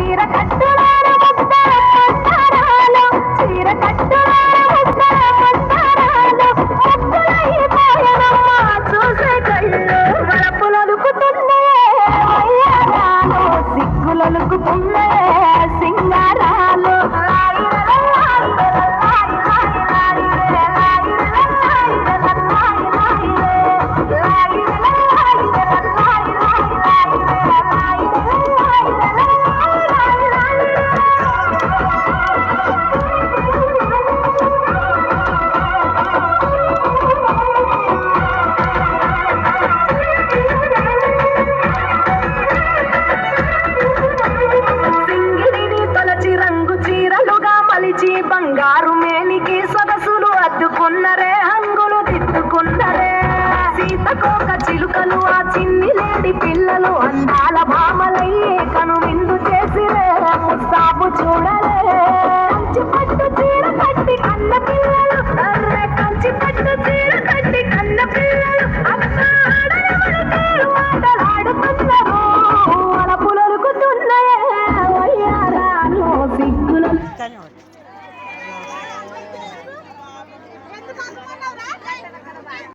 చీర కట్టులార ముద్దల మందారాలు చీర కట్టులార ముద్దల మందారాలు ముద్దులైపోయనమ్మ చూసే కళ్ళు వలపులొలుకుతున్నాయే వయ్యారాలు సిగ్గులొలుకుతున్నాయే సింగారాలు బంగారు మేనికి సొగసులు అద్దుకున్నరే హంగులు దిద్దుకున్నరే సీతకోక చిలుకలు ఆ చిన్ని లేడి పిల్లలు అందాల భామలయ్యే కను విందు చేసిరే ముస్తాబు చూడరే కంచి పట్టు చీర కట్టి కన్న పిల్లలు అర్రే కంచి పట్టు చీర కట్టి కన్న పిల్లలు మాటలాడుతున్నారు అలపులొలుకుతున్నాయే వయ్యారాలు సిగ్గులు